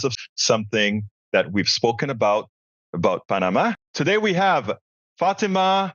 of something that we've spoken about Panama. Today we have Fatimah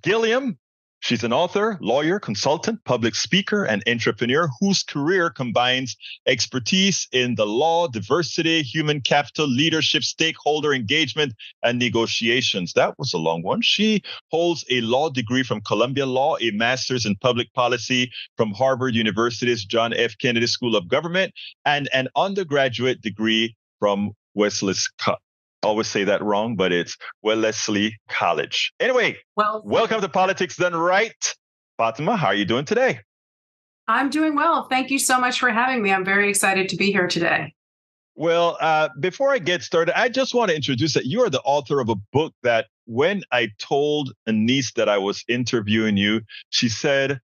Gilliam. She's an author, lawyer, consultant, public speaker, and entrepreneur whose career combines expertise in the law, diversity, human capital, leadership, stakeholder engagement, and negotiations. That was a long one. She holds a law degree from Columbia Law, a master's in public policy from Harvard University's John F. Kennedy School of Government, and an undergraduate degree from Wesley always say that wrong, but it's Wellesley College. Anyway, welcome to Politics Done Right. Fatimah, how are you doing today? I'm doing well. Thank you so much for having me. I'm very excited to be here today. Well, before I get started, I just want to introduce that you are the author of a book that when I told a niece that I was interviewing you, she said,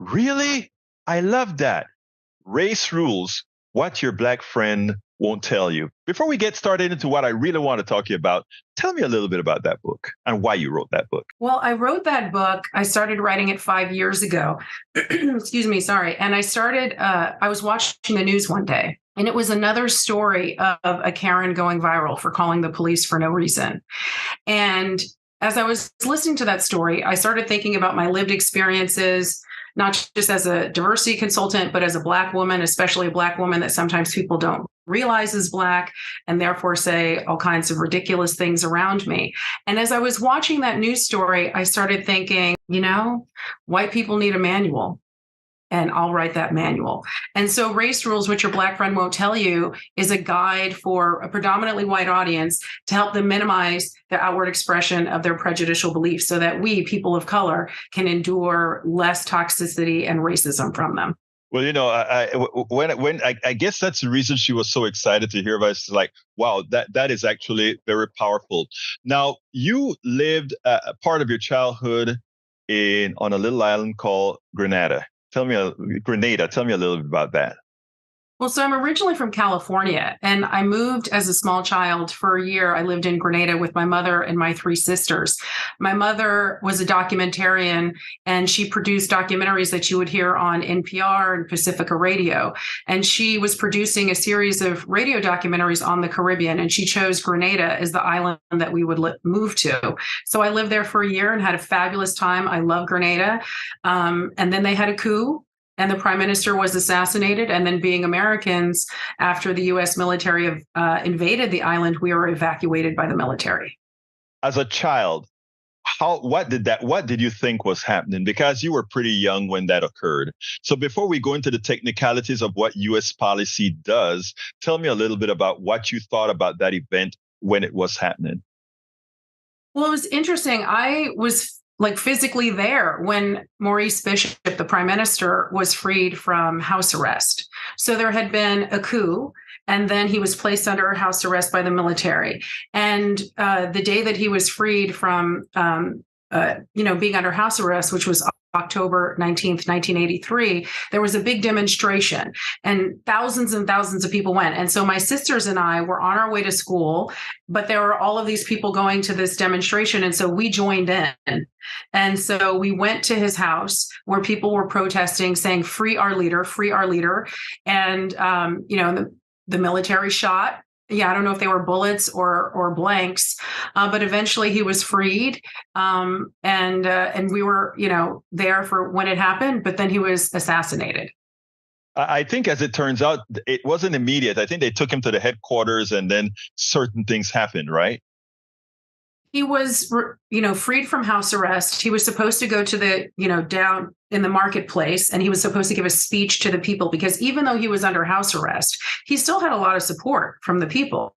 "Really? I love that. Race Rules, What Your Black Friend Won't Tell You." Before we get started into what I really want to talk to you about, tell me a little bit about that book and why you wrote that book. Well, I wrote that book. I started writing it 5 years ago. Excuse me, sorry. And I was watching the news one day, and it was another story of a Karen going viral for calling the police for no reason. And as I was listening to that story, I started thinking about my lived experiences, not just as a diversity consultant, but as a Black woman, especially a Black woman that sometimes people don't realize is Black and therefore say all kinds of ridiculous things around me. And as I was watching that news story, I started thinking, white people need a manual. And I'll write that manual. And so Race Rules, Which Your Black Friend Won't Tell You, is a guide for a predominantly white audience to help them minimize the outward expression of their prejudicial beliefs so that we, people of color, can endure less toxicity and racism from them. Well, I guess that's the reason she was so excited to hear about it. It's like, wow, that is actually very powerful. Now, you lived a part of your childhood on a little island called Granada. Tell me a little bit about that. Well, so I'm originally from California, and I moved as a small child for a year. I lived in Grenada with my mother and my 3 sisters. My mother was a documentarian, and she produced documentaries that you would hear on NPR and Pacifica Radio. And she was producing a series of radio documentaries on the Caribbean, and she chose Grenada as the island that we would move to. So I lived there for a year and had a fabulous time. I love Grenada. And then they had a coup, and the prime minister was assassinated. And then, being Americans, after the U.S. military invaded the island, we were evacuated by the military. As a child, what did you think was happening? Because you were pretty young when that occurred. So before we go into the technicalities of what U.S. policy does, tell me a little bit about what you thought about that event when it was happening. Well, it was interesting. I was physically there when Maurice Bishop, the prime minister, was freed from house arrest. So there had been a coup, and then he was placed under house arrest by the military. And the day that he was freed from, being under house arrest, which was October 19th, 1983, there was a big demonstration, and thousands of people went. And so my sisters and I were on our way to school, but there were all of these people going to this demonstration. And so we joined in. And so we went to his house where people were protesting, saying, "Free our leader, free our leader." And, the military shot. I don't know if they were bullets or blanks, but eventually he was freed. And we were, there for when it happened, but then he was assassinated. I think, as it turns out, it wasn't immediate. I think they took him to the headquarters, and then certain things happened, right? He was, freed from house arrest. He was supposed to go to the, down in the marketplace, and he was supposed to give a speech to the people, because even though he was under house arrest, he still had a lot of support from the people,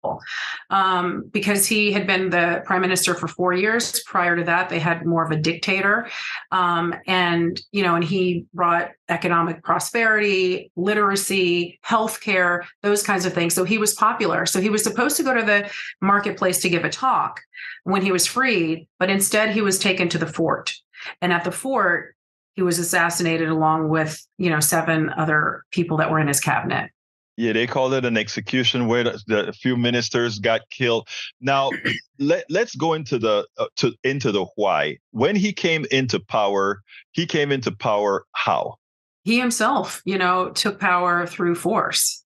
because he had been the prime minister for 4 years. Prior to that, they had more of a dictator. And he brought economic prosperity, literacy, healthcare, those kinds of things. So he was popular. So he was supposed to go to the marketplace to give a talk when he was freed, but instead he was taken to the fort. And at the fort, he was assassinated along with, 7 other people that were in his cabinet. Yeah, they called it an execution where a few ministers got killed. Now, let's go into the why. When he came into power how? He himself, took power through force.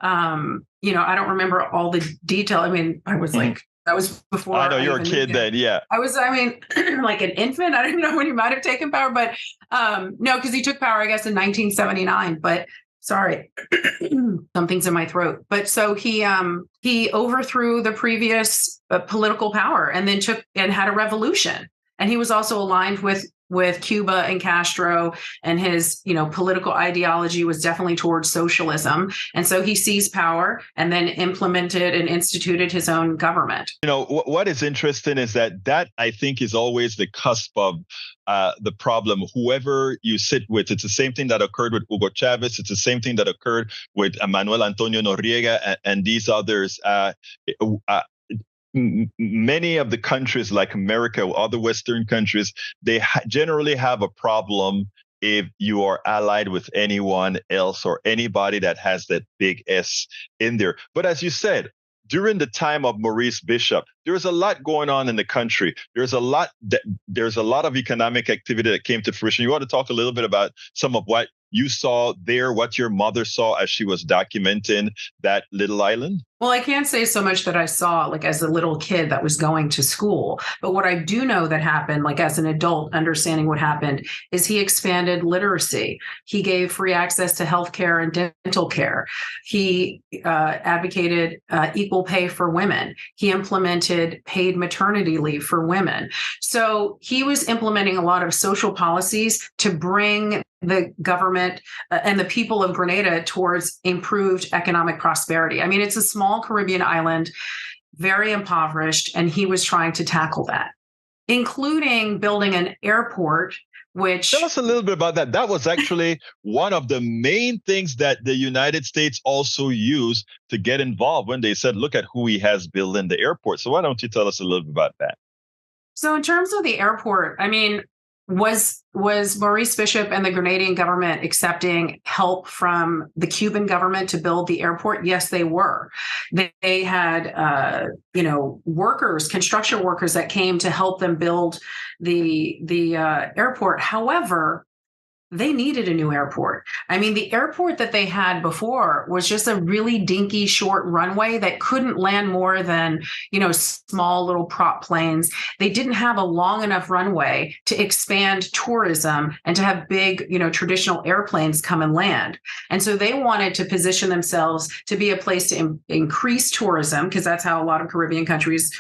I don't remember all the detail. I mean, I was like, that was before I know you're a kid then, yeah. like an infant. I don't know when he might have taken power, but no, because he took power, I guess, in 1979. But sorry, something's in my throat. But so he overthrew the previous political power and then had a revolution. And he was also aligned with Cuba and Castro, and his, political ideology was definitely towards socialism. And so he seized power and then implemented and instituted his own government. What is interesting is that I think is always the cusp of the problem. Whoever you sit with, it's the same thing that occurred with Hugo Chavez. It's the same thing that occurred with Manuel Antonio Noriega and these others. Many of the countries like America or other Western countries, they generally have a problem if you are allied with anyone else or anybody that has that big S in there. But as you said, during the time of Maurice Bishop, there was a lot going on in the country. There's a lot of economic activity that came to fruition. You want to talk a little bit about some of what you saw there, what your mother saw as she was documenting that little island? Well, I can't say so much that I saw like as a little kid that was going to school, but what I do know that happened, like as an adult understanding what happened, is he expanded literacy. He gave free access to healthcare and dental care. He advocated equal pay for women. He implemented paid maternity leave for women. So he was implementing a lot of social policies to bring the government and the people of Grenada towards improved economic prosperity. I mean, it's a small Caribbean island, very impoverished, and he was trying to tackle that, including building an airport. Which tell us a little bit about that. That was actually one of the main things that the United States also used to get involved when they said, look at who he has building the airport. So why don't you tell us a little bit about that? So in terms of the airport, I mean, was Maurice Bishop and the Grenadian government accepting help from the Cuban government to build the airport? Yes, they were. They had, construction workers that came to help them build the airport. However, they needed a new airport. I mean, the airport that they had before was just a really dinky short runway that couldn't land more than, small little prop planes. They didn't have a long enough runway to expand tourism and to have big, traditional airplanes come and land. And so they wanted to position themselves to be a place to increase tourism, because that's how a lot of Caribbean countries,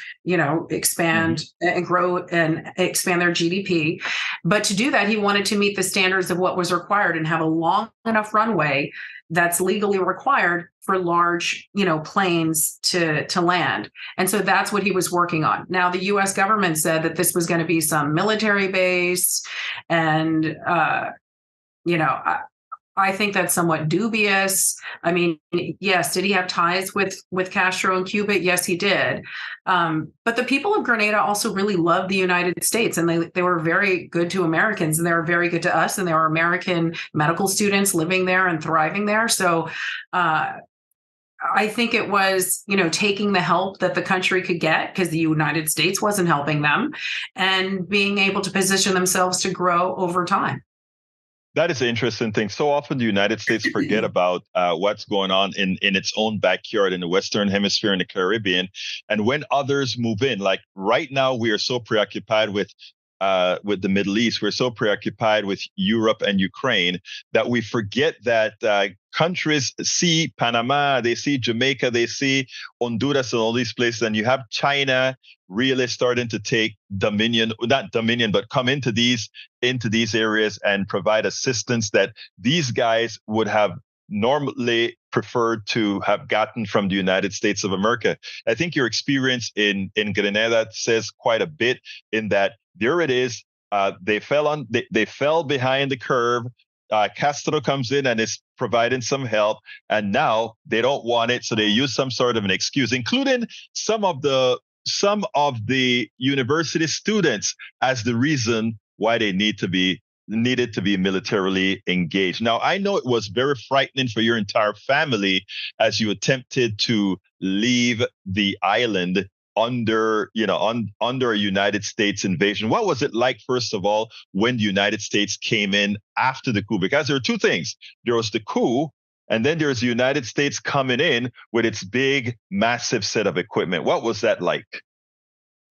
expand and grow and expand their GDP. But to do that, he wanted to meet the standards of what was required and have a long enough runway that's legally required for large, planes to land. And so that's what he was working on. Now, the U.S. government said that this was going to be some military base. And, I think that's somewhat dubious. I mean, yes, did he have ties with Castro and Cuba? Yes, he did. But the people of Grenada also really loved the United States, and they were very good to Americans, and they were very good to us, and there were American medical students living there and thriving there. So I think it was, taking the help that the country could get, because the United States wasn't helping them, and being able to position themselves to grow over time. That is an interesting thing. So often the United States forget about what's going on in its own backyard in the Western Hemisphere and the Caribbean. And when others move in, like right now, we are so preoccupied with the Middle East. We're so preoccupied with Europe and Ukraine that we forget that countries see Panama, they see Jamaica, they see Honduras and all these places. And you have China really starting to take not dominion, but come into these areas and provide assistance that these guys would have normally preferred to have gotten from the United States of America. I think your experience in Grenada says quite a bit in that there it is. They fell behind the curve. Castro comes in and is providing some help, and now they don't want it, so they use some sort of an excuse, including some of the university students as the reason why they needed to be militarily engaged. Now, I know it was very frightening for your entire family as you attempted to leave the island under a United States invasion. What was it like, first of all, when the United States came in after the coup? Because there are two things. There was the coup, And then there's the United States coming in with its big, massive set of equipment. What was that like?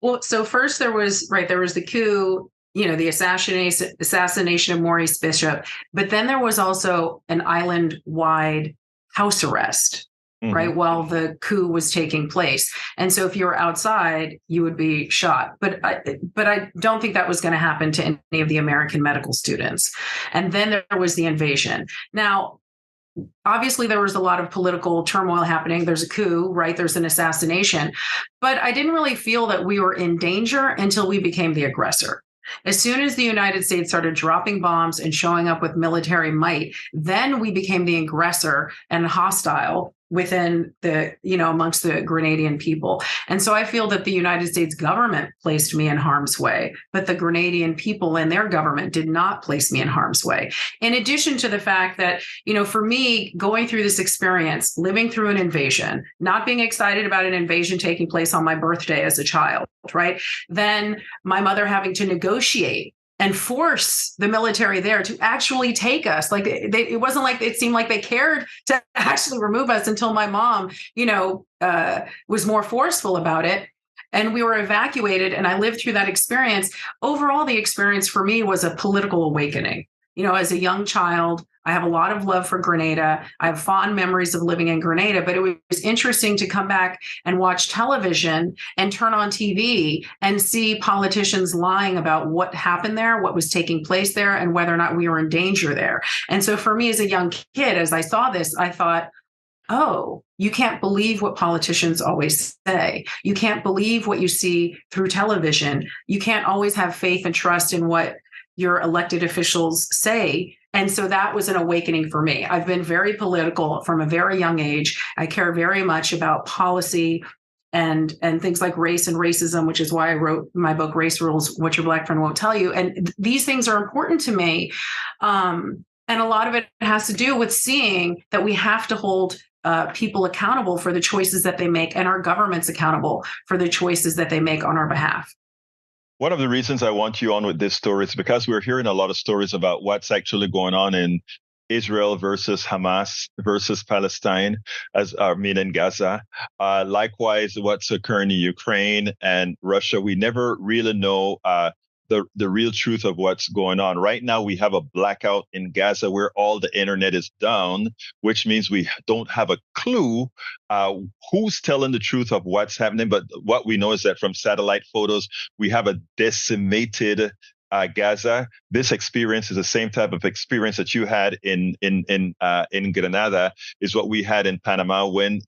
Well, so first there was the coup, the assassination of Maurice Bishop, but then there was also an island-wide house arrest, right, while the coup was taking place. And so if you were outside, you would be shot. But I don't think that was going to happen to any of the American medical students. And then there was the invasion. Now, obviously, there was a lot of political turmoil happening. There's a coup, right? There's an assassination. But I didn't really feel that we were in danger until we became the aggressor. As soon as the United States started dropping bombs and showing up with military might, then we became the aggressor and hostile within amongst the Grenadian people. And so I feel that the United States government placed me in harm's way, but the Grenadian people and their government did not place me in harm's way. In addition to the fact that, for me, going through this experience, living through an invasion, not being excited about an invasion taking place on my birthday as a child, right? Then my mother having to negotiate and force the military there to actually take us. Like it wasn't like it seemed like they cared to actually remove us until my mom, was more forceful about it. And we were evacuated, and I lived through that experience. Overall, the experience for me was a political awakening. As a young child, I have a lot of love for Grenada. I have fond memories of living in Grenada, but it was interesting to come back and watch television and turn on TV and see politicians lying about what happened there, what was taking place there, and whether or not we were in danger there. And so for me as a young kid, as I saw this, I thought, oh, you can't believe what politicians always say. You can't believe what you see through television. You can't always have faith and trust in what your elected officials say. And so that was an awakening for me. I've been very political from a very young age. I care very much about policy and things like race and racism, which is why I wrote my book, Race Rules, What Your Black Friend Won't Tell You. And these things are important to me. And a lot of it has to do with seeing that we have to hold people accountable for the choices that they make, and our governments accountable for the choices that they make on our behalf. One of the reasons I want you on with this story is because we're hearing a lot of stories about what's actually going on in Israel versus Hamas versus Palestine, in Gaza. Likewise, what's occurring in Ukraine and Russia. We never really know the real truth of what's going on. Right now, we have a blackout in Gaza where all the internet is down, which means we don't have a clue who's telling the truth of what's happening. But what we know is that from satellite photos, we have a decimated Gaza. This experience is the same type of experience that you had in Granada, is what we had in Panama when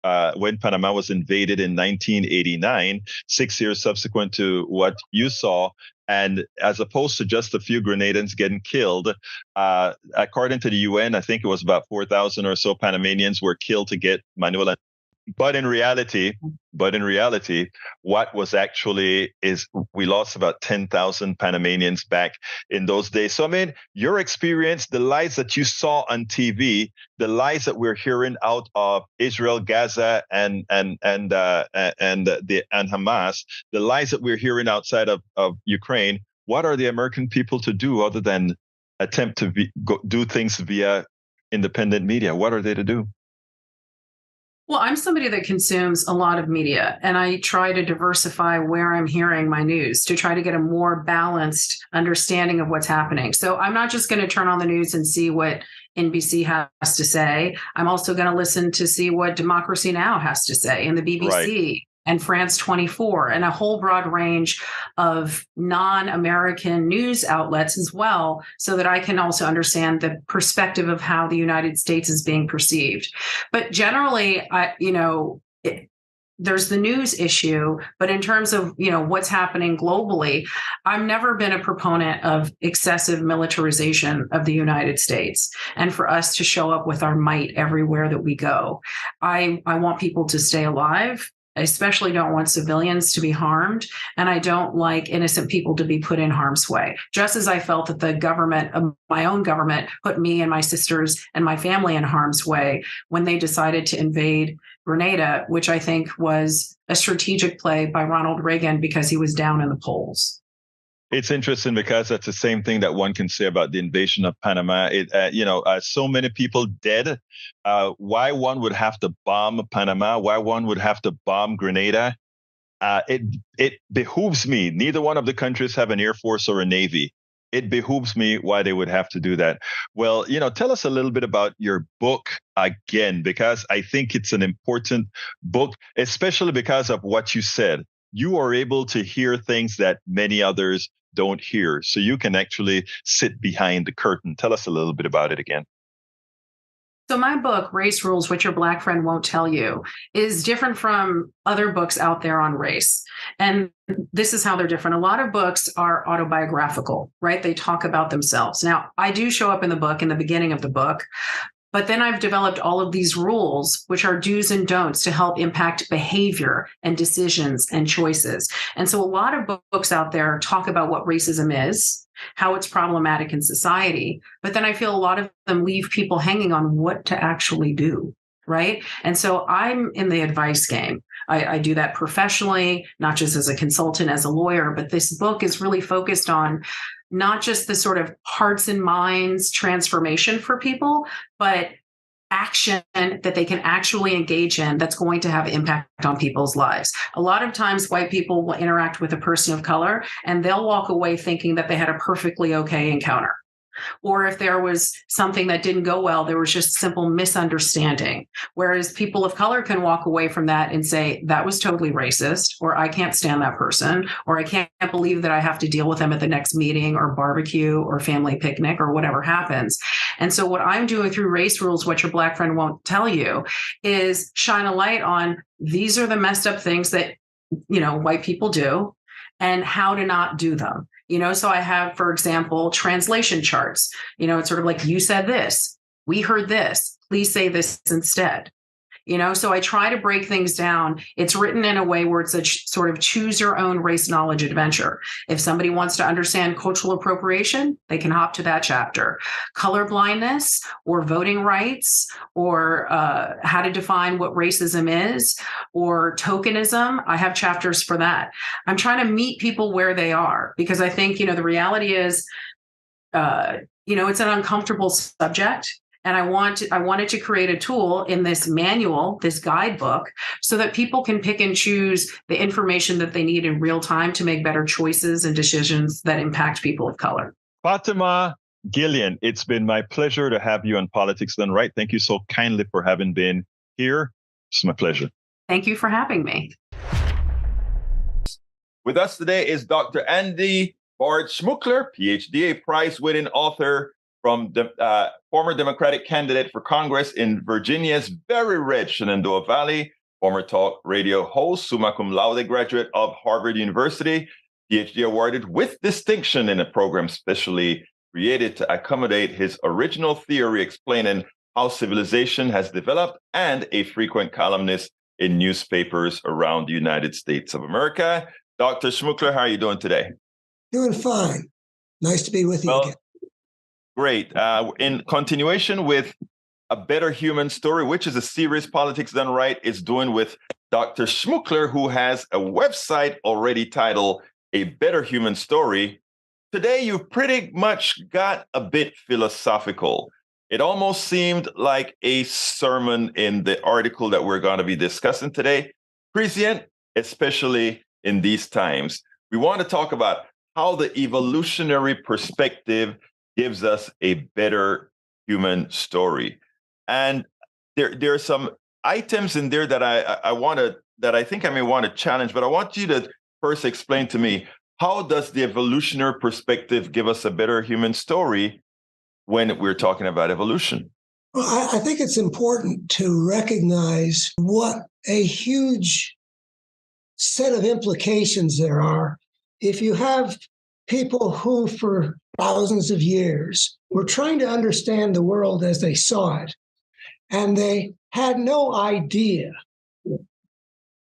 Panama was invaded in 1989, 6 years subsequent to what you saw. And as opposed to just a few Grenadans getting killed, according to the UN, I think it was about 4,000 or so Panamanians were killed to get Manuel. But in reality, what was actually is we lost about 10,000 Panamanians back in those days. So, your experience, the lies that you saw on TV, the lies that we're hearing out of Israel, Gaza, and Hamas, the lies that we're hearing outside of Ukraine. What are the American people to do other than attempt to do things via independent media? What are they to do? Well, I'm somebody that consumes a lot of media, and I try to diversify where I'm hearing my news to try to get a more balanced understanding of what's happening. So I'm not just going to turn on the news and see what NBC has to say. I'm also going to listen to see what Democracy Now! Has to say, and the BBC. Right. And France 24, and a whole broad range of non-American news outlets as well, so that I can also understand the perspective of how the United States is being perceived. But generally, there's the news issue, but in terms of, what's happening globally, I've never been a proponent of excessive militarization of the United States and for us to show up with our might everywhere that we go. I want people to stay alive. I especially don't want civilians to be harmed, and I don't like innocent people to be put in harm's way. Just as I felt that the government, my own government, put me and my sisters and my family in harm's way when they decided to invade Grenada, which I think was a strategic play by Ronald Reagan because he was down in the polls. It's interesting because that's the same thing that one can say about the invasion of Panama. So many people dead. Why one would have to bomb Panama? Why one would have to bomb Grenada? It behooves me. Neither one of the countries have an air force or a navy. It behooves me why they would have to do that. Well, tell us a little bit about your book again, because I think it's an important book, especially because of what you said. You are able to hear things that many others don't hear. So you can actually sit behind the curtain. Tell us a little bit about it again. So my book, Race Rules, What Your Black Friend Won't Tell You, is different from other books out there on race. And this is how they're different. A lot of books are autobiographical, right? They talk about themselves. Now, I do show up in the book, in the beginning of the book, but then I've developed all of these rules, which are do's and don'ts to help impact behavior and decisions and choices. And so a lot of books out there talk about what racism is, how it's problematic in society. But then I feel a lot of them leave people hanging on what to actually do, right? And so I'm in the advice game. I do that professionally, not just as a consultant, as a lawyer, but this book is really focused on not just the sort of hearts and minds transformation for people, but action that they can actually engage in that's going to have impact on people's lives. A lot of times white people will interact with a person of color and they'll walk away thinking that they had a perfectly okay encounter. Or if there was something that didn't go well, there was just simple misunderstanding. Whereas people of color can walk away from that and say, that was totally racist, or I can't stand that person, or I can't believe that I have to deal with them at the next meeting or barbecue or family picnic or whatever happens. And so what I'm doing through Race Rules, What Your Black Friend Won't Tell You, is shine a light on these are the messed up things that, white people do and how to not do them. So I have, for example, translation charts. It's sort of like, you said this, we heard this, please say this instead. So I try to break things down. It's written in a way where it's a sort of choose your own race knowledge adventure. If somebody wants to understand cultural appropriation, they can hop to that chapter. Color blindness or voting rights or how to define what racism is or tokenism, I have chapters for that. I'm trying to meet people where they are because I think, the reality is, it's an uncomfortable subject. And I wanted to create a tool in this manual, this guidebook, so that people can pick and choose the information that they need in real time to make better choices and decisions that impact people of color. Fatimah Gilliam, it's been my pleasure to have you on Politics Done Right. Thank you so kindly for having been here. It's my pleasure. Thank you for having me. With us today is Dr. Andy Bard Schmookler, PhD, a prize-winning author from the former Democratic candidate for Congress in Virginia's very red Shenandoah Valley, former talk radio host, summa cum laude graduate of Harvard University, PhD awarded with distinction in a program specially created to accommodate his original theory explaining how civilization has developed, and a frequent columnist in newspapers around the United States of America. Dr. Schmookler, how are you doing today? Doing fine. Nice to be with you again. Great. In continuation with A Better Human Story, which is a series Politics Done Right is doing with Dr. Schmookler, who has a website already titled A Better Human Story. Today, you've pretty much got a bit philosophical. It almost seemed like a sermon in the article that we're going to be discussing today. Prescient, especially in these times. We want to talk about how the evolutionary perspective gives us a better human story. And there are some items in there that I think I may want to challenge, but I want you to first explain to me, how does the evolutionary perspective give us a better human story when we're talking about evolution? Well, I think it's important to recognize what a huge set of implications there are if you have people who, for thousands of years, were trying to understand the world as they saw it, and they had no idea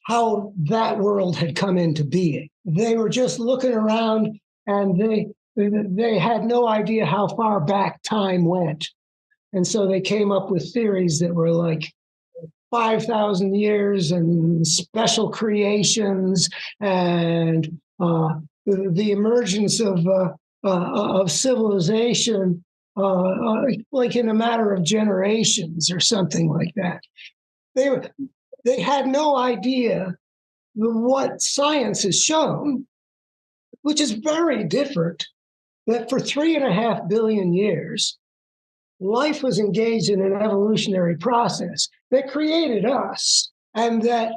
how that world had come into being. They were just looking around, and they had no idea how far back time went. And so they came up with theories that were like 5,000 years and special creations and the emergence of civilization, like in a matter of generations or something like that. They had no idea what science has shown, which is very different, that for 3.5 billion years, life was engaged in an evolutionary process that created us and that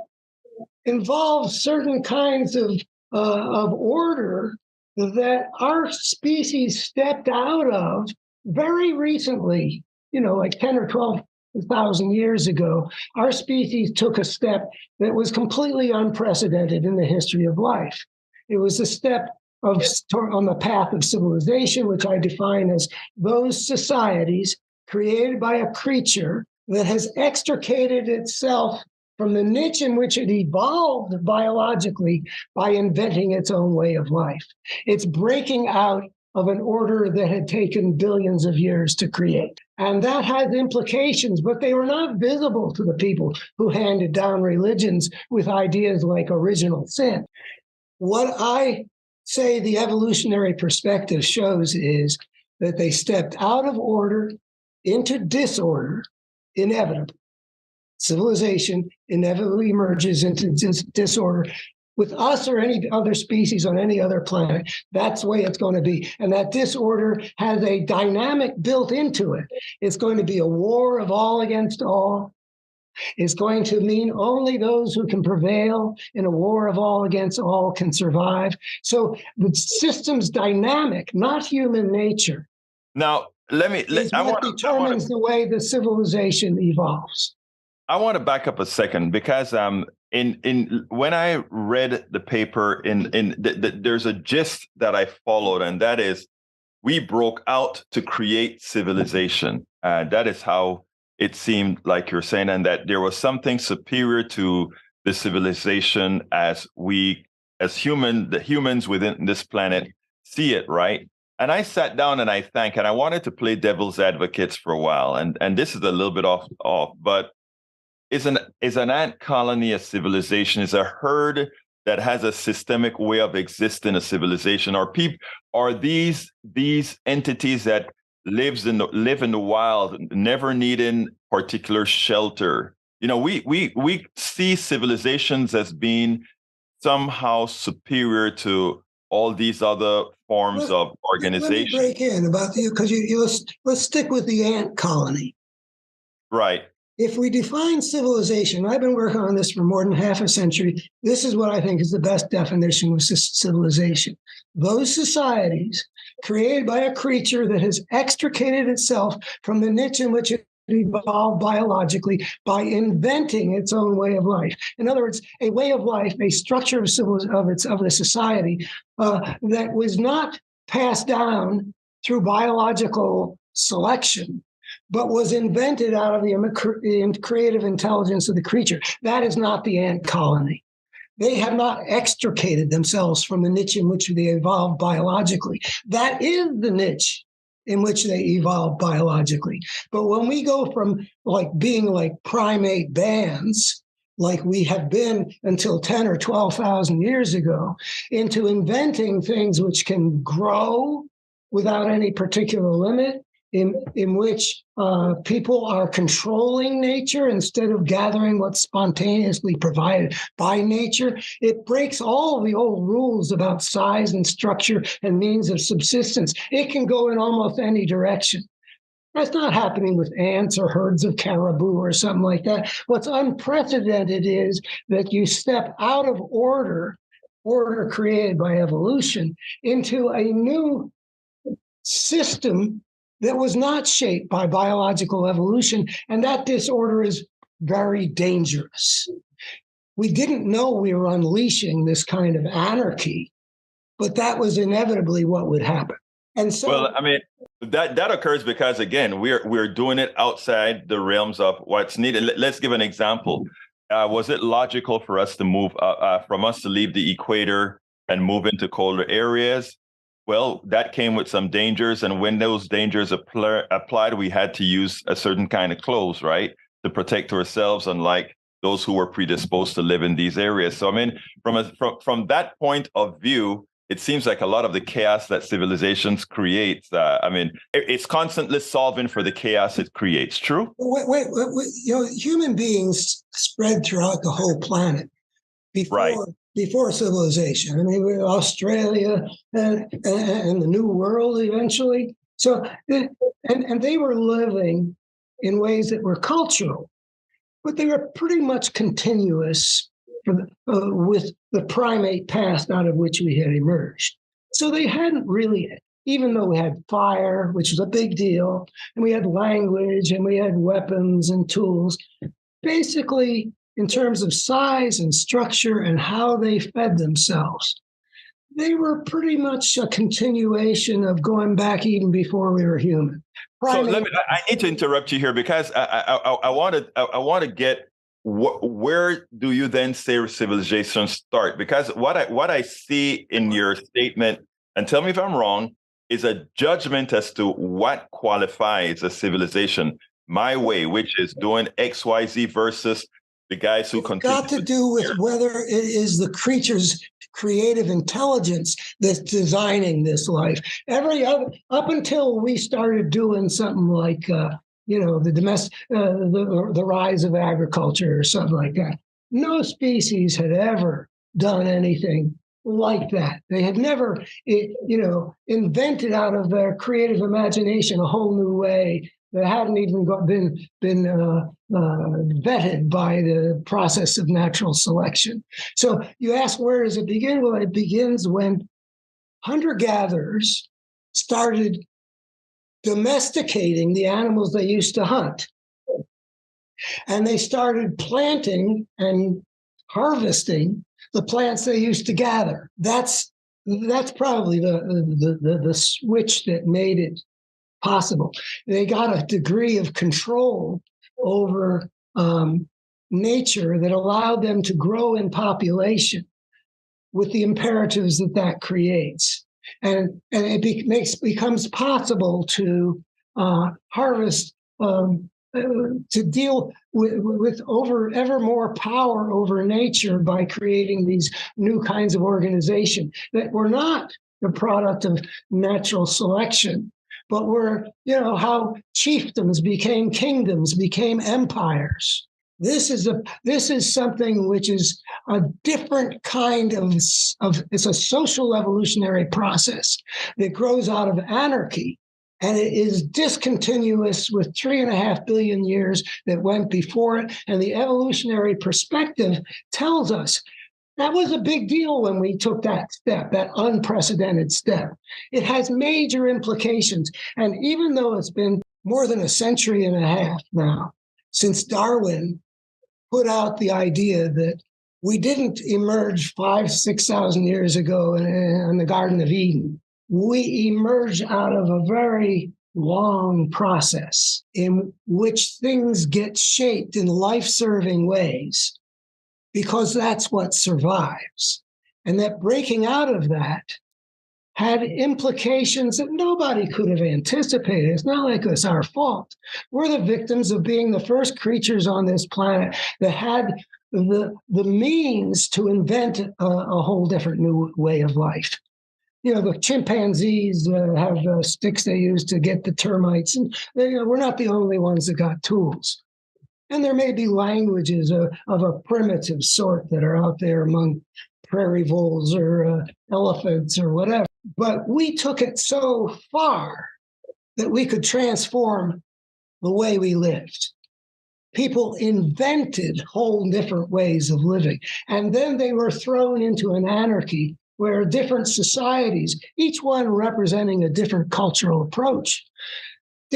involved certain kinds of order that our species stepped out of very recently, like 10 or 12,000 years ago. Our species took a step that was completely unprecedented in the history of life. It was a step on the path of civilization, which I define as those societies created by a creature that has extricated itself from the niche in which it evolved biologically by inventing its own way of life. It's breaking out of an order that had taken billions of years to create. And that has implications, but they were not visible to the people who handed down religions with ideas like original sin. What I say the evolutionary perspective shows is that they stepped out of order into disorder inevitably. Civilization inevitably emerges into disorder with us or any other species on any other planet. That's the way it's going to be. And that disorder has a dynamic built into it. It's going to be a war of all against all. It's going to mean only those who can prevail in a war of all against all can survive. So the system's dynamic, not human nature. Now, what determines the way the civilization evolves. I want to back up a second because in when I read the paper, there's a gist that I followed, and that is we broke out to create civilization. That is how it seemed like you're saying, and that there was something superior to the civilization as the humans within this planet see it, right? And I sat down and I wanted to play devil's advocates for a while, and this is a little bit off, but is an ant colony a civilization? Is a herd that has a systemic way of existing a civilization? Are these entities that live in the wild, never needing particular shelter? We see civilizations as being somehow superior to all these other forms of organization. Let me break in about you because let's stick with the ant colony. Right. If we define civilization, I've been working on this for more than half a century. This is what I think is the best definition of civilization. Those societies created by a creature that has extricated itself from the niche in which it evolved biologically by inventing its own way of life. In other words, a way of life, a structure of the society that was not passed down through biological selection, but was invented out of the creative intelligence of the creature. That is not the ant colony. They have not extricated themselves from the niche in which they evolved biologically. That is the niche in which they evolved biologically. But when we go from being like primate bands, like we have been until 10 or 12,000 years ago, into inventing things which can grow without any particular limit, in which people are controlling nature instead of gathering what's spontaneously provided by nature, it breaks all the old rules about size and structure and means of subsistence. It can go in almost any direction. That's not happening with ants or herds of caribou or something like that. What's unprecedented is that you step out of order created by evolution, into a new system that was not shaped by biological evolution, and that disorder is very dangerous. We didn't know we were unleashing this kind of anarchy, but that was inevitably what would happen. And so, well, I mean, that occurs because, again, we're doing it outside the realms of what's needed. Let's give an example. Was it logical for us to move from us to leave the equator and move into colder areas? Well, that came with some dangers, and when those dangers applied, we had to use a certain kind of clothes, right, to protect ourselves, unlike those who were predisposed to live in these areas. So, I mean, from that point of view, it seems like a lot of the chaos that civilizations create, it's constantly solving for the chaos it creates. True? Wait, human beings spread throughout the whole planet before civilization. I mean, Australia and the New World eventually. So, and they were living in ways that were cultural, but they were pretty much continuous with the primate past out of which we had emerged. So they hadn't really, even though we had fire, which was a big deal, and we had language and we had weapons and tools, basically in terms of size and structure and how they fed themselves, they were pretty much a continuation of going back even before we were human. I need to interrupt you here because I want to get where do you then say civilizations start? Because what I see in your statement, and tell me if I'm wrong, is a judgment as to what qualifies a civilization. My way, which is doing X, Y, Z versus the guys who continue. Got to do with whether it is the creature's creative intelligence that's designing this life. Up until we started doing something like the rise of agriculture or something like that, no species had ever done anything like that. They had never, invented out of their creative imagination a whole new way that hadn't even been vetted by the process of natural selection. So you ask, where does it begin? Well, it begins when hunter-gatherers started domesticating the animals they used to hunt. And they started planting and harvesting the plants they used to gather. That's probably the switch that made it possible. They got a degree of control over nature that allowed them to grow in population with the imperatives that creates. And it becomes possible to harvest, to deal with ever more power over nature by creating these new kinds of organization that were not the product of natural selection, but were, how chiefdoms became kingdoms, became empires. This is something which is a different kind of it's a social evolutionary process that grows out of anarchy, and it is discontinuous with 3.5 billion years that went before it. And the evolutionary perspective tells us that was a big deal when we took that step, that unprecedented step. It has major implications. And even though it's been more than a century and a half now since Darwin put out the idea that we didn't emerge 5,000-6,000 years ago in the Garden of Eden. We emerged out of a very long process in which things get shaped in life-serving ways, because that's what survives. And that breaking out of that had implications that nobody could have anticipated. It's not like it's our fault. We're the victims of being the first creatures on this planet that had the means to invent a whole different new way of life. The chimpanzees have sticks they use to get the termites, and we're not the only ones that got tools. And there may be languages of a primitive sort that are out there among prairie voles or elephants or whatever. But we took it so far that we could transform the way we lived. People invented whole different ways of living. And then they were thrown into an anarchy where different societies, each one representing a different cultural approach,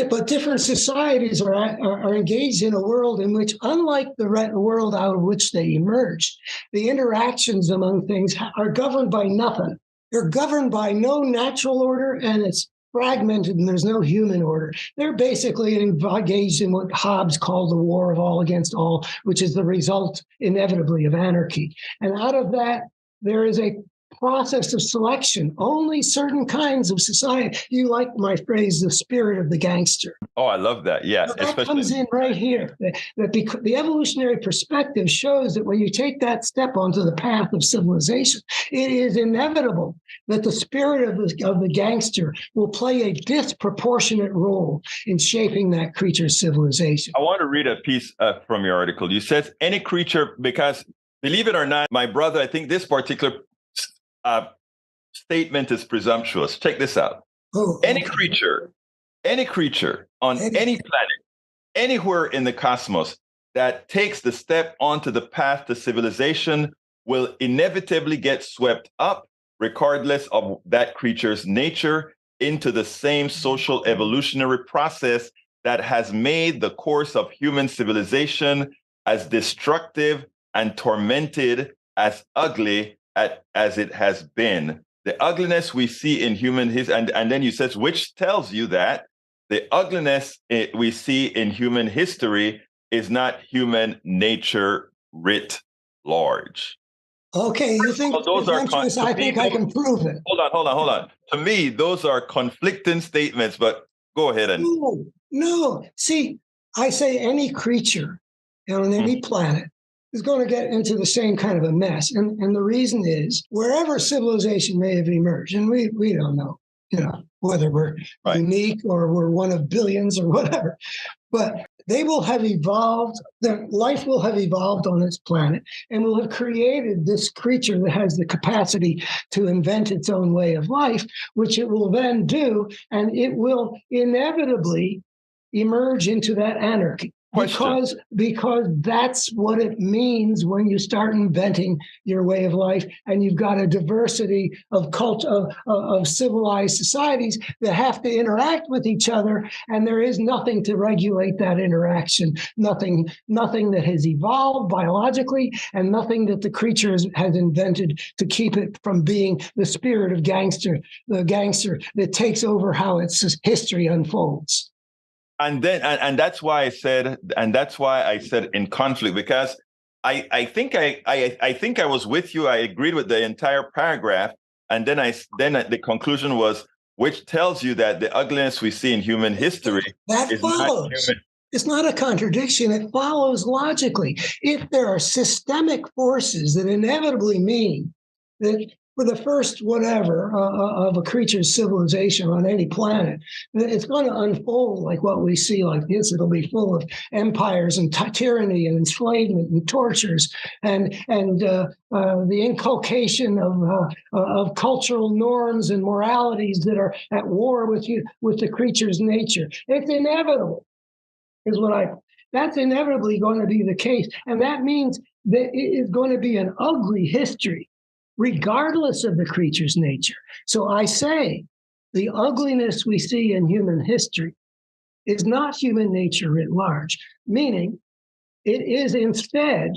but different societies are engaged in a world in which, unlike the world out of which they emerged, the interactions among things are governed by nothing. They're governed by no natural order, and it's fragmented, and there's no human order. They're basically engaged in what Hobbes called the war of all against all, which is the result, inevitably, of anarchy. And out of that, there is a process of selection. Only certain kinds of society. You like my phrase, the spirit of the gangster. Oh, I love that. Yeah, That comes in right here. That because the evolutionary perspective shows that when you take that step onto the path of civilization, it is inevitable that the spirit of the gangster will play a disproportionate role in shaping that creature's civilization. I want to read a piece from your article. You said any creature, because believe it or not, my brother, I think this particular statement is presumptuous. Check this out. Any creature on any planet, anywhere in the cosmos that takes the step onto the path to civilization will inevitably get swept up, regardless of that creature's nature, into the same social evolutionary process that has made the course of human civilization as destructive and tormented, as ugly as it has been. The ugliness we see in human history, and then you says, which tells you that the ugliness we see in human history is not human nature writ large. Okay, you think those are I think I can prove it. Hold on. To me, those are conflicting statements, but go ahead and... No. See, I say any creature on any planet is going to get into the same kind of a mess. And the reason is wherever civilization may have emerged, and we don't know, whether we're unique or we're one of billions or whatever, but they will have evolved, their life will have evolved on this planet and will have created this creature that has the capacity to invent its own way of life, which it will then do, and it will inevitably emerge into that anarchy. Because that's what it means when you start inventing your way of life, and you've got a diversity of of civilized societies that have to interact with each other, and there is nothing to regulate that interaction. Nothing that has evolved biologically, and nothing that the creature has invented to keep it from being the spirit of the gangster that takes over how its history unfolds. And that's why I said in conflict, because I think I was with you. I agreed with the entire paragraph, and then the conclusion was, which tells you that the ugliness we see in human history is follows. Not human. It's not a contradiction. It follows logically. If there are systemic forces that inevitably mean that for the first whatever of a creature's civilization on any planet, it's going to unfold like what we see like this. It'll be full of empires and tyranny and enslavement and tortures and the inculcation of cultural norms and moralities that are at war with the creature's nature. It's inevitable, that's inevitably going to be the case, and that means that it is going to be an ugly history, regardless of the creature's nature. So I say the ugliness we see in human history is not human nature writ large, meaning it is instead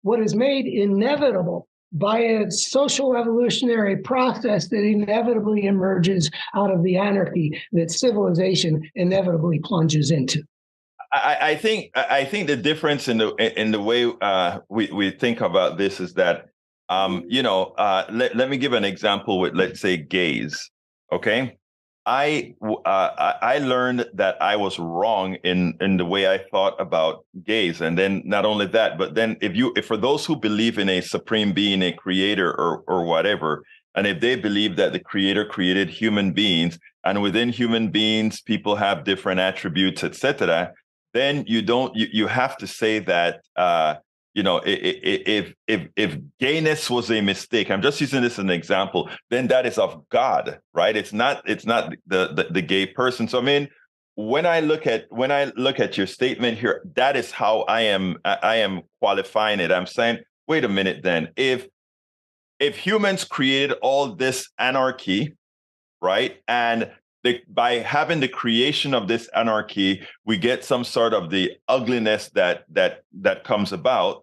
what is made inevitable by a social evolutionary process that inevitably emerges out of the anarchy that civilization inevitably plunges into. I think the difference in the way we think about this is that let me give an example with, let's say, gays. Okay, I learned that I was wrong in the way I thought about gays, and then not only that, but then if for those who believe in a supreme being, a creator or whatever, and if they believe that the creator created human beings, and within human beings people have different attributes, etc., then you have to say that if gayness was a mistake, I'm just using this as an example, then that is of God, right? It's not the gay person. So I mean, when I look at your statement here, that is how I am qualifying it. I'm saying, wait a minute, then if humans created all this anarchy, right, and by having the creation of this anarchy, we get some sort of the ugliness that comes about.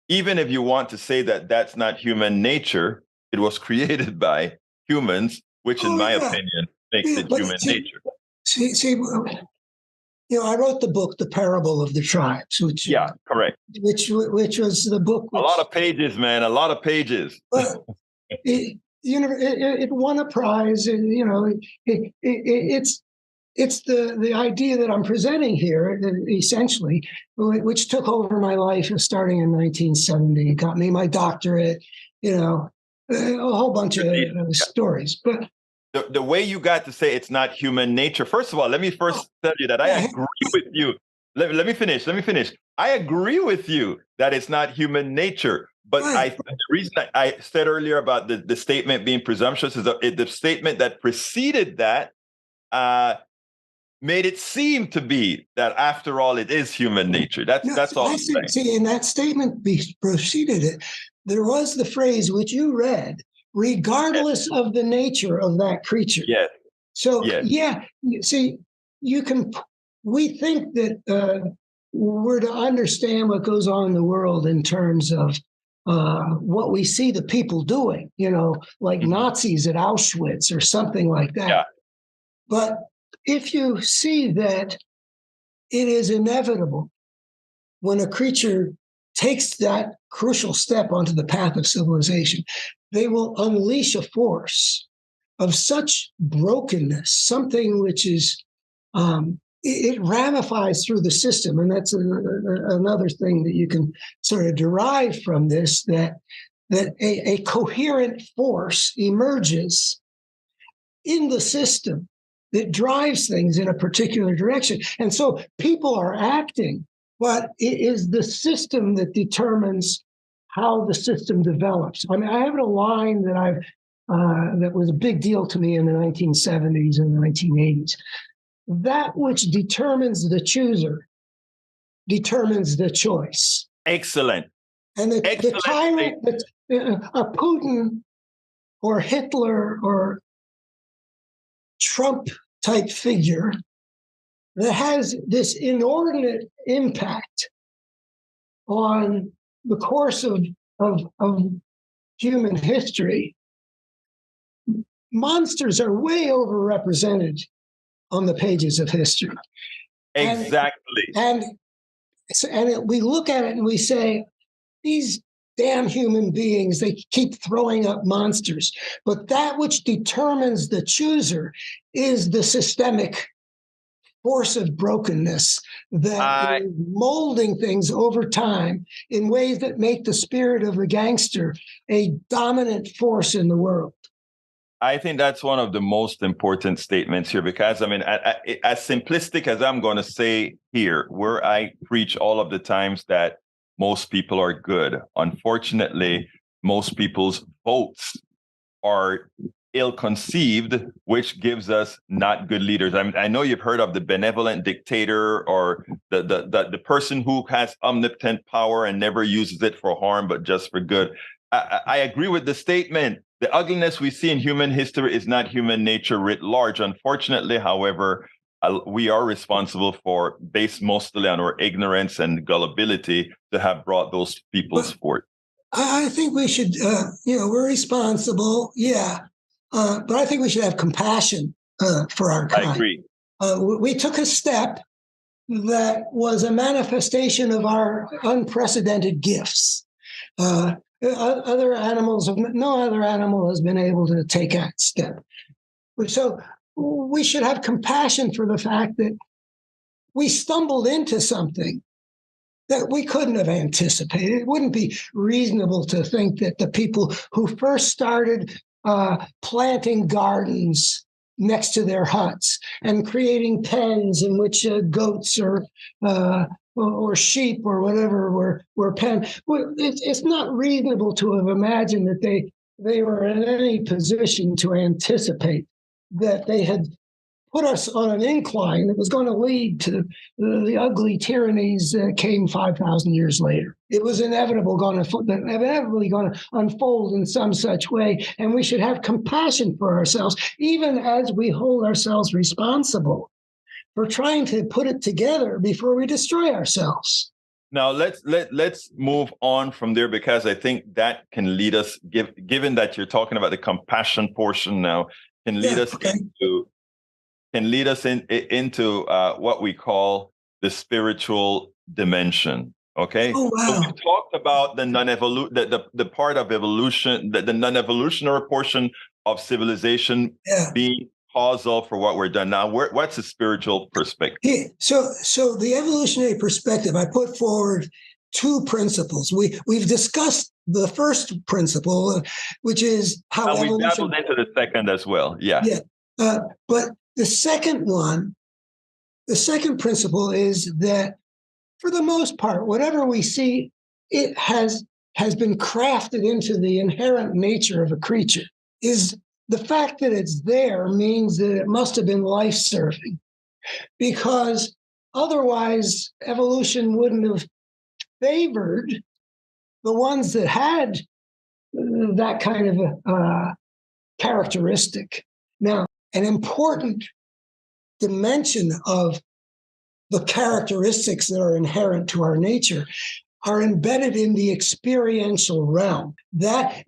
Even if you want to say that that's not human nature, it was created by humans, which in my opinion makes it human nature. See, I wrote the book, The Parable of the Tribes, which correct. Which was the book. A lot of pages, man. A lot of pages. But it won a prize. And, it's the idea that I'm presenting here, essentially, which took over my life starting in 1970. It got me my doctorate, a whole bunch of stories. But the way you got to say it's not human nature, first of all, let me first tell you that I agree with you. Let me finish. I agree with you that it's not human nature. But right. The reason I said earlier about the statement being presumptuous is the statement that preceded that made it seem to be that, after all, it is human nature. That's all I'm saying. See, and that statement preceded it. There was the phrase which you read, regardless of the nature of that creature. Yes. So, see, we think that we're to understand what goes on in the world in terms of what we see the people doing, like Nazis at Auschwitz or something like that. Yeah. But if you see that it is inevitable when a creature takes that crucial step onto the path of civilization, they will unleash a force of such brokenness, something which is, it ramifies through the system. And that's another thing that you can sort of derive from this, that a coherent force emerges in the system that drives things in a particular direction. And so people are acting, but it is the system that determines how the system develops. I mean, I have a line that that was a big deal to me in the 1970s and the 1980s. That which determines the chooser determines the choice. Excellent. And the tyrant, a Putin or Hitler or Trump type figure that has this inordinate impact on the course of human history, monsters are way overrepresented on the pages of history. Exactly. And we look at it and we say, these damn human beings, they keep throwing up monsters. But that which determines the chooser is the systemic force of brokenness that is molding things over time in ways that make the spirit of the gangster a dominant force in the world. I think that's one of the most important statements here, because, I mean, as simplistic as I'm going to say here, where I preach all of the times that most people are good, unfortunately, most people's votes are ill-conceived, which gives us not good leaders. I know you've heard of the benevolent dictator, or the person who has omnipotent power and never uses it for harm, but just for good. I agree with the statement. The ugliness we see in human history is not human nature writ large. Unfortunately, however, we are responsible for, based mostly on our ignorance and gullibility, to have brought those peoples forth. I think we should, we're responsible, but I think we should have compassion for our kind. I agree. We took a step that was a manifestation of our unprecedented gifts. No other animal has been able to take that step. So we should have compassion for the fact that we stumbled into something that we couldn't have anticipated. It wouldn't be reasonable to think that the people who first started planting gardens next to their huts and creating pens in which goats or sheep or whatever were penned, it's not reasonable to have imagined that they were in any position to anticipate that they had put us on an incline that was going to lead to the ugly tyrannies that came 5,000 years later. It was inevitably going to unfold in some such way, and we should have compassion for ourselves, even as we hold ourselves responsible for trying to put it together before we destroy ourselves. Now let's move on from there, because I think that can lead us, given that you're talking about the compassion portion now, can lead us into what we call the spiritual dimension. Okay. Oh, So wow. we talked about the the part of evolution, the non-evolutionary portion of civilization Yeah. being causal for what we're done now. What's the spiritual perspective? Yeah. So the evolutionary perspective, I put forward two principles. We've discussed the first principle, which is how And we evolution. dabbled into the second as well. Yeah. Yeah. But the second principle is that for the most part, whatever we see, it has been crafted into the inherent nature of a creature. Is the fact that it's there means that it must have been life-serving, because otherwise evolution wouldn't have favored the ones that had that kind of characteristic. Now, an important dimension of the characteristics that are inherent to our nature are embedded in the experiential realm. That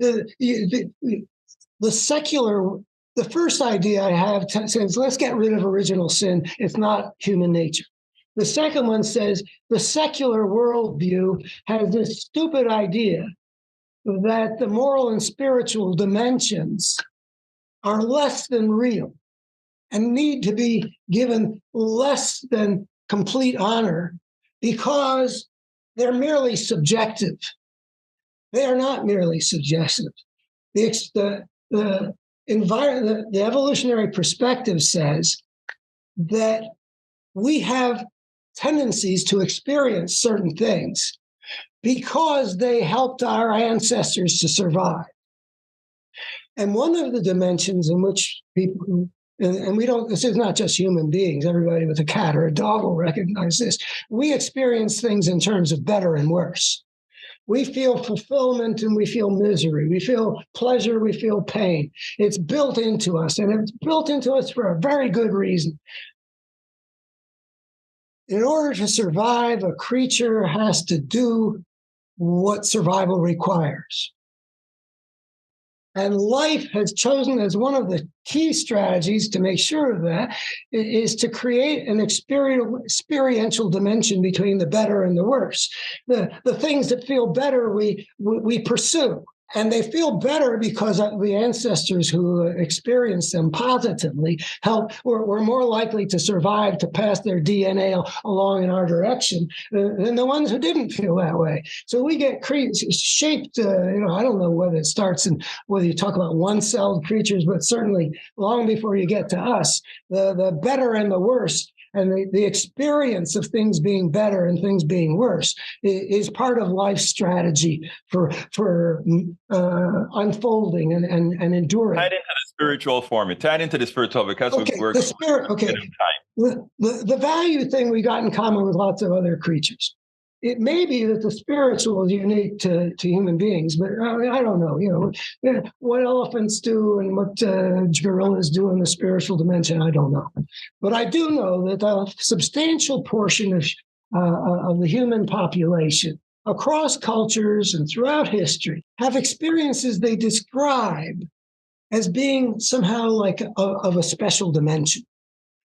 the secular, the first idea I have says, let's get rid of original sin. It's not human nature. The second one says the secular worldview has this stupid idea that the moral and spiritual dimensions are less than real and need to be given less than complete honor because they're merely subjective. They are not merely subjective. The evolutionary perspective says that we have tendencies to experience certain things because they helped our ancestors to survive. And one of the dimensions in which people, and we don't, this is not just human beings, everybody with a cat or a dog will recognize this. We experience things in terms of better and worse. We feel fulfillment and we feel misery. We feel pleasure, we feel pain. It's built into us, and it's built into us for a very good reason. In order to survive, a creature has to do what survival requires. And life has chosen as one of the key strategies to make sure of that is to create an experiential dimension between the better and the worse. The things that feel better, we pursue. And they feel better because the ancestors who experienced them positively were more likely to survive, to pass their DNA along in our direction than the ones who didn't feel that way. So we get shaped, I don't know whether it starts in whether you talk about one-celled creatures, but certainly long before you get to us, the better and the worse. And the experience of things being better and things being worse is part of life's strategy for unfolding and enduring. Tied into the spiritual form. Tied into the spiritual because we're the spirit. Okay, the value thing we got in common with lots of other creatures. It may be that the spiritual is unique to human beings, but I don't know. What elephants do and what gorillas do in the spiritual dimension, I don't know. But I do know that a substantial portion of the human population across cultures and throughout history have experiences they describe as being somehow like of a special dimension.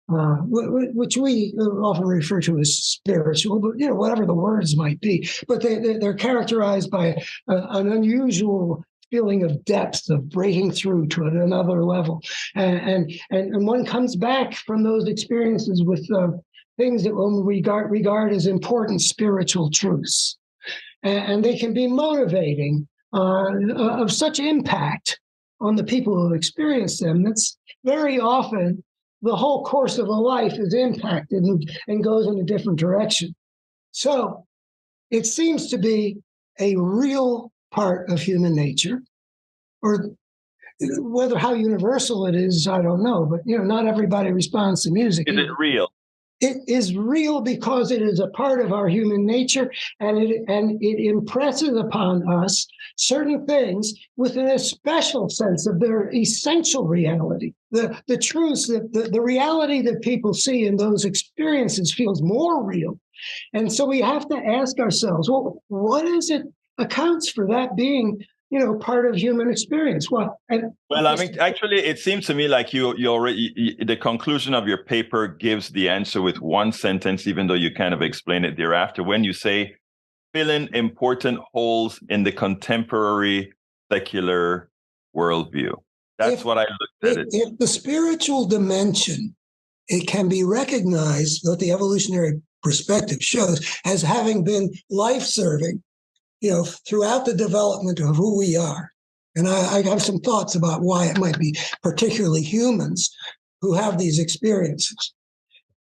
Which we often refer to as spiritual, but whatever the words might be. But they're characterized by an unusual feeling of depth, of breaking through to another level, and one comes back from those experiences with things that one regard as important spiritual truths, and they can be motivating, of such impact on the people who experience them. That's very often the whole course of a life is impacted and goes in a different direction. So it seems to be a real part of human nature, or whether how universal it is, I don't know. But not everybody responds to music. Is it real? It is real because it is a part of our human nature, and it impresses upon us certain things with a special sense of their essential reality. The truths, the reality that people see in those experiences feels more real. And so we have to ask ourselves, well, what is it accounts for that being part of human experience? Well, I mean, actually, it seems to me like you already, the conclusion of your paper gives the answer with one sentence, even though you kind of explain it thereafter. When you say filling important holes in the contemporary secular worldview. That's what I looked at it. If the spiritual dimension, it can be recognized, what the evolutionary perspective shows, as having been life-serving, throughout the development of who we are. And I have some thoughts about why it might be particularly humans who have these experiences.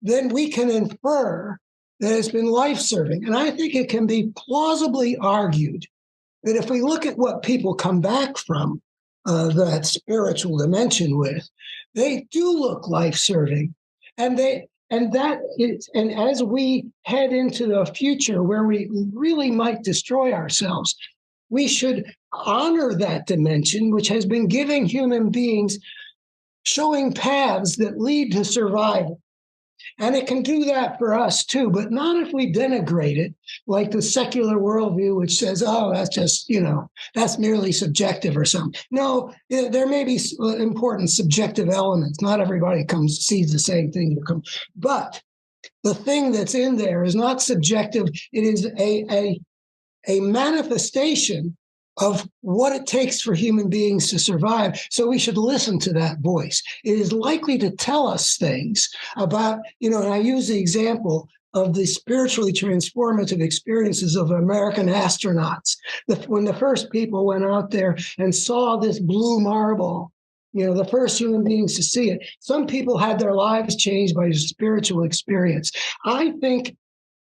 Then we can infer that it's been life-serving. And I think it can be plausibly argued that if we look at what people come back from that spiritual dimension with, they do look life-serving. And as we head into the future where we really might destroy ourselves, we should honor that dimension, which has been giving human beings, showing paths that lead to survival. And it can do that for us too, but not if we denigrate it, like the secular worldview, which says, oh, that's just, that's merely subjective or something. No, there may be important subjective elements. Not everybody sees the same thing. But the thing that's in there is not subjective. It is a manifestation of what it takes for human beings to survive. So we should listen to that voice. It is likely to tell us things about, and I use the example of the spiritually transformative experiences of American astronauts. When the first people went out there and saw this blue marble, the first human beings to see it, some people had their lives changed by a spiritual experience. I think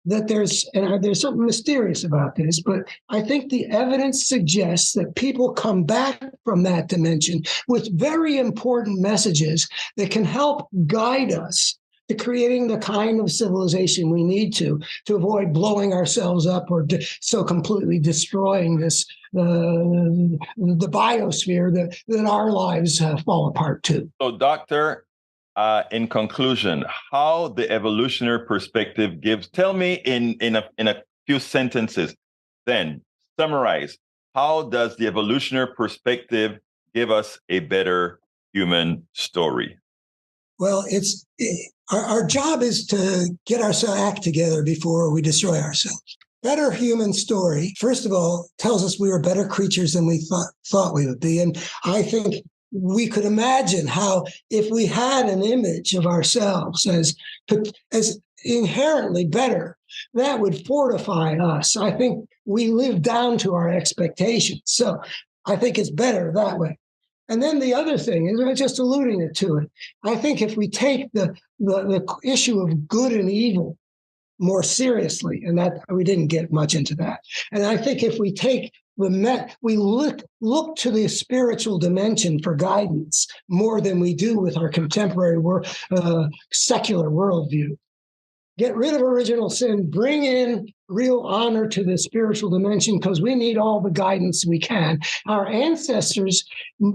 that there's something mysterious about this, but I think the evidence suggests that people come back from that dimension with very important messages that can help guide us to creating the kind of civilization we need to avoid blowing ourselves up or so completely destroying this the biosphere that our lives fall apart to. So, Doctor, in conclusion, how the evolutionary perspective tell me in a few sentences, then summarize, how does the evolutionary perspective give us a better human story? Well, our job is to get our act together before we destroy ourselves. Better human story, first of all, tells us we are better creatures than we thought we would be. And I think we could imagine how, if we had an image of ourselves as inherently better, that would fortify us. I think we live down to our expectations. So I think it's better that way. And then the other thing is, I'm just alluding to it, I think if we take the issue of good and evil more seriously, and that we didn't get much into that. And I think if we take we look to the spiritual dimension for guidance more than we do with our contemporary secular worldview. Get rid of original sin, bring in real honor to the spiritual dimension, because we need all the guidance we can. Our ancestors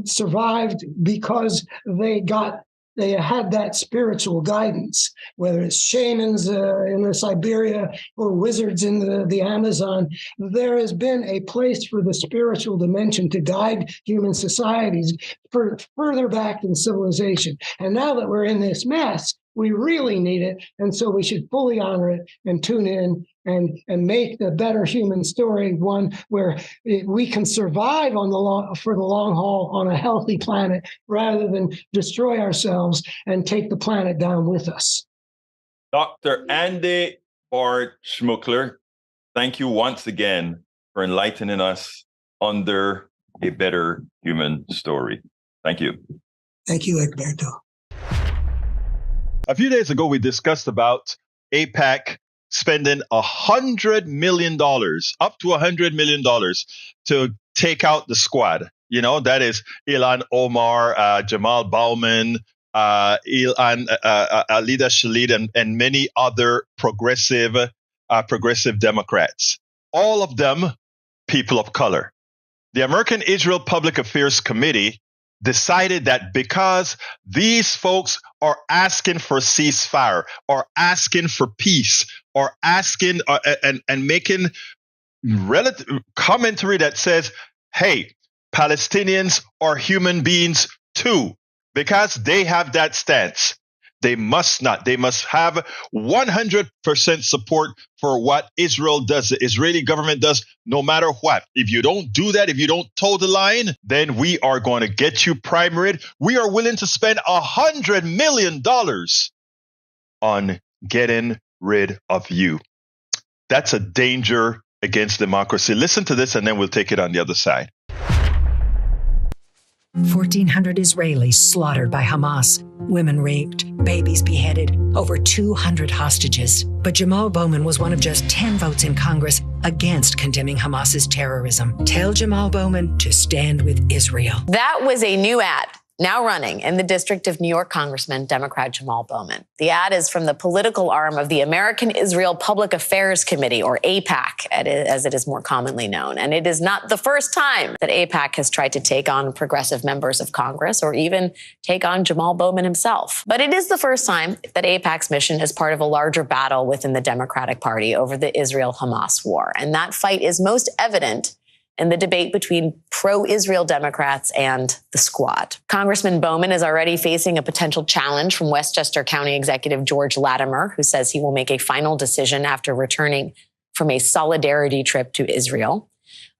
survived because they had that spiritual guidance, whether it's shamans in Siberia or wizards in the Amazon. There has been a place for the spiritual dimension to guide human societies further back in civilization. And now that we're in this mess, we really need it. And so we should fully honor it and tune in and make the better human story one where we can survive for the long haul on a healthy planet, rather than destroy ourselves and take the planet down with us. Dr. Andy Bart Schmookler, thank you once again for enlightening us under a better human story. Thank you. Thank you, Egberto. A few days ago, we discussed about AIPAC spending $100 million, up to $100 million, to take out the squad. That is Ilhan Omar, Jamal Bowman, Alida Shalid, and many other progressive Democrats. All of them people of color. The American Israel Public Affairs Committee decided that because these folks are asking for ceasefire, or asking for peace, or asking and making relative commentary that says, hey, Palestinians are human beings too, because they have that stance. They must not. They must have 100% support for what Israel does, the Israeli government does, no matter what. If you don't do that, if you don't toe the line, then we are going to get you primaried. We are willing to spend $100 million on getting rid of you. That's a danger against democracy. Listen to this, and then we'll take it on the other side. 1,400 Israelis slaughtered by Hamas, women raped, babies beheaded, over 200 hostages. But Jamal Bowman was one of just 10 votes in Congress against condemning Hamas's terrorism. Tell Jamal Bowman to stand with Israel. That was a new ad now running in the District of New York Congressman, Democrat Jamal Bowman. The ad is from the political arm of the American Israel Public Affairs Committee, or AIPAC, as it is more commonly known. And it is not the first time that AIPAC has tried to take on progressive members of Congress or even take on Jamal Bowman himself. But it is the first time that AIPAC's mission is part of a larger battle within the Democratic Party over the Israel-Hamas war. And that fight is most evident in the debate between pro-Israel Democrats and the Squad. Congressman Bowman is already facing a potential challenge from Westchester County Executive George Latimer, who says he will make a final decision after returning from a solidarity trip to Israel.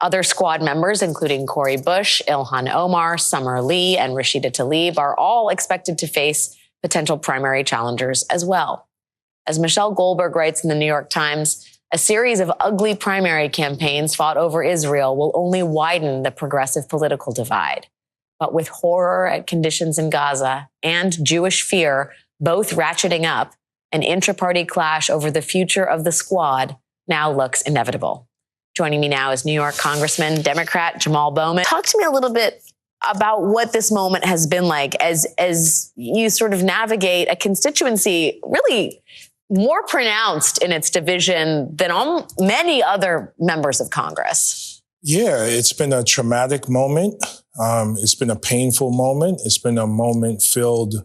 Other Squad members, including Cori Bush, Ilhan Omar, Summer Lee, and Rashida Tlaib, are all expected to face potential primary challengers as well. As Michelle Goldberg writes in the New York Times, a series of ugly primary campaigns fought over Israel will only widen the progressive political divide. But with horror at conditions in Gaza and Jewish fear both ratcheting up, an intra-party clash over the future of the Squad now looks inevitable. Joining me now is New York Congressman, Democrat Jamal Bowman. Talk to me a little bit about what this moment has been like as you sort of navigate a constituency really more pronounced in its division than many other members of Congress. Yeah, it's been a traumatic moment. It's been a painful moment. It's been a moment filled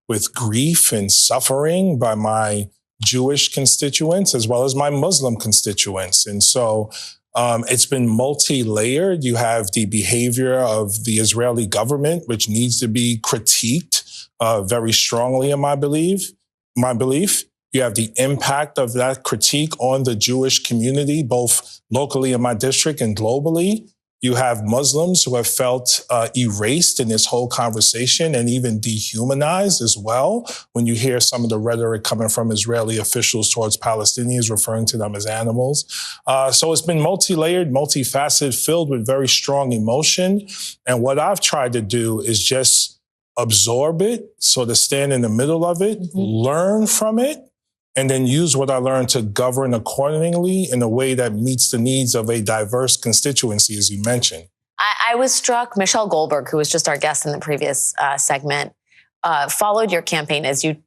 with grief and suffering by my Jewish constituents as well as my Muslim constituents. And so it's been multi-layered. You have the behavior of the Israeli government, which needs to be critiqued very strongly in my belief. You have the impact of that critique on the Jewish community, both locally in my district and globally. You have Muslims who have felt erased in this whole conversation and even dehumanized as well when you hear some of the rhetoric coming from Israeli officials towards Palestinians, referring to them as animals. So it's been multi-layered, multifaceted, filled with very strong emotion. And what I've tried to do is just absorb it, sort of stand in the middle of it, learn from it, and then use what I learned to govern accordingly in a way that meets the needs of a diverse constituency, as you mentioned. I was struck, Michelle Goldberg, who was just our guest in the previous segment, followed your campaign as you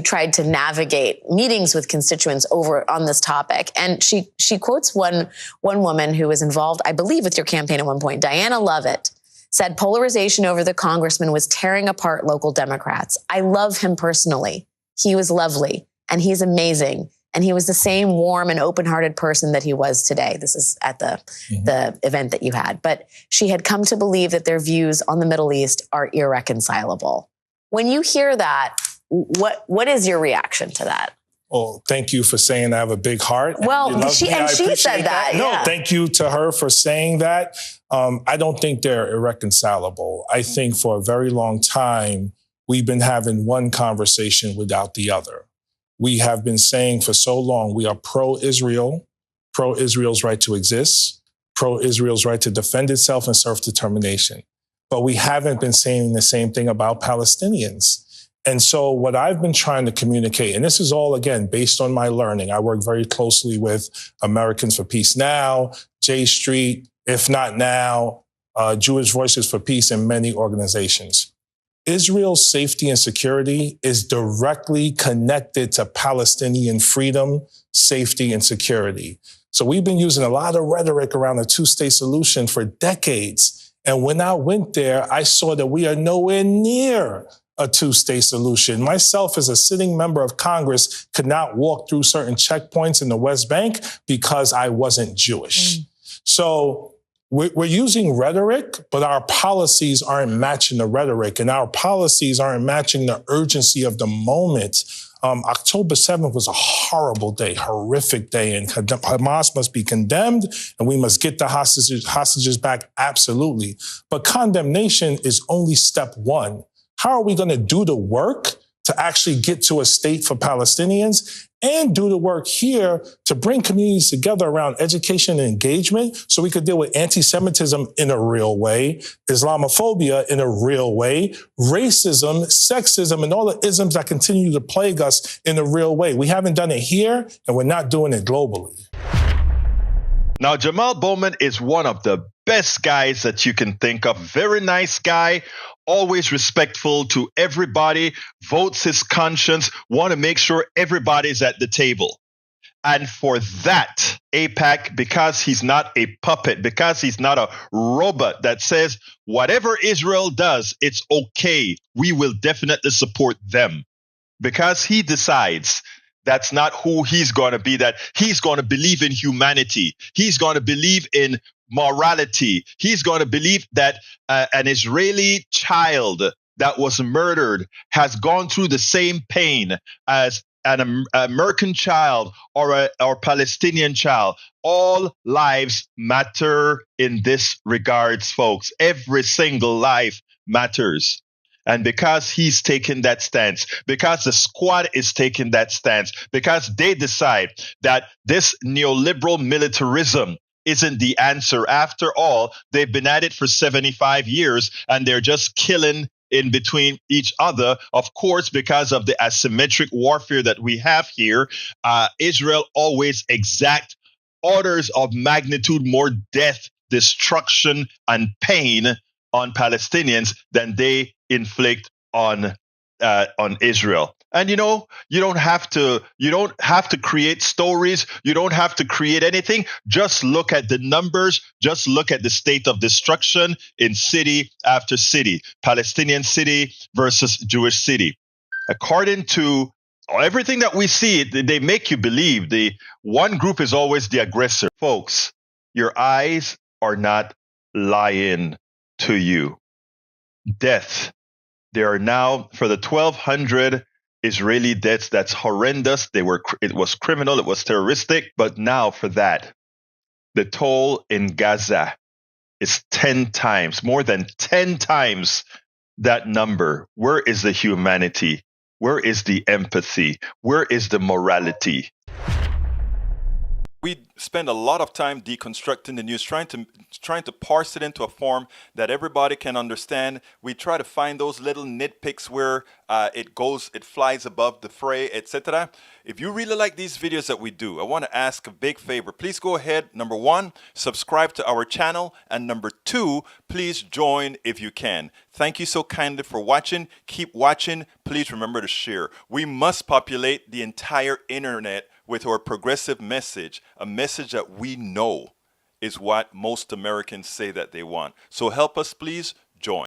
tried to navigate meetings with constituents over on this topic. And she quotes one woman who was involved, I believe, with your campaign at one point, Diana Lovett, said polarization over the congressman was tearing apart local Democrats. I love him personally. He was lovely and he's amazing. And he was the same warm and open-hearted person that he was today. This is at the event that you had. But she had come to believe that their views on the Middle East are irreconcilable. When you hear that, what is your reaction to that? Well, thank you for saying I have a big heart. Well, she said that. No, yeah. Thank you to her for saying that. I don't think they're irreconcilable. I think for a very long time, we've been having one conversation without the other. We have been saying for so long, we are pro-Israel, pro-Israel's right to exist, pro-Israel's right to defend itself and self-determination. But we haven't been saying the same thing about Palestinians. And so what I've been trying to communicate, and this is all, again, based on my learning. I work very closely with Americans for Peace Now, J Street, If Not Now, Jewish Voices for Peace, and many organizations. Israel's safety and security is directly connected to Palestinian freedom, safety, and security. So we've been using a lot of rhetoric around a two-state solution for decades. And when I went there, I saw that we are nowhere near a two-state solution. Myself, as a sitting member of Congress, could not walk through certain checkpoints in the West Bank because I wasn't Jewish. So we're using rhetoric, but our policies aren't matching the rhetoric, and our policies aren't matching the urgency of the moment. October 7th was a horrible day, horrific day, and Hamas must be condemned, and we must get the hostages back, absolutely. But condemnation is only step one. How are we going to do the work to actually get to a state for Palestinians and do the work here to bring communities together around education and engagement so we could deal with anti-Semitism in a real way, Islamophobia in a real way, racism, sexism, and all the isms that continue to plague us in a real way. We haven't done it here, and we're not doing it globally. Now, Jamal Bowman is one of the best guys that you can think of. Very nice guy, always respectful to everybody, votes his conscience, want to make sure everybody's at the table. And for that, AIPAC, because he's not a puppet, because he's not a robot that says, whatever Israel does, it's okay. We will definitely support them. Because he decides that's not who he's going to be, that he's going to believe in humanity. He's going to believe in morality. He's going to believe that an Israeli child that was murdered has gone through the same pain as an American child or a Palestinian child. All lives matter in this regards, folks. Every single life matters. And because he's taken that stance, because the squad is taking that stance, because they decide that this neoliberal militarism isn't the answer. After all, they've been at it for 75 years and they're just killing in between each other. Of course, because of the asymmetric warfare that we have here, Israel always exact orders of magnitude more death, destruction, and pain on Palestinians than they inflict on Israel. And you don't have to create stories. You don't have to create anything. Just look at the numbers. Just look at the state of destruction in city after city. Palestinian city versus Jewish city. According to everything that we see, they make you believe the one group is always the aggressor. Folks, your eyes are not lying to you. Death. There are now, for the 1,200 Israeli deaths, that's horrendous. It was criminal, it was terroristic. But now for that, the toll in Gaza is 10 times, more than 10 times that number. Where is the humanity? Where is the empathy? Where is the morality? We spend a lot of time deconstructing the news, trying to parse it into a form that everybody can understand. We try to find those little nitpicks where it flies above the fray, etc. If you really like these videos that we do, I want to ask a big favor. Please go ahead. Number one, subscribe to our channel. And number two, please join if you can. Thank you so kindly for watching. Keep watching. Please remember to share. We must populate the entire internet with our progressive message, a message that we know is what most Americans say that they want. So help us, please join.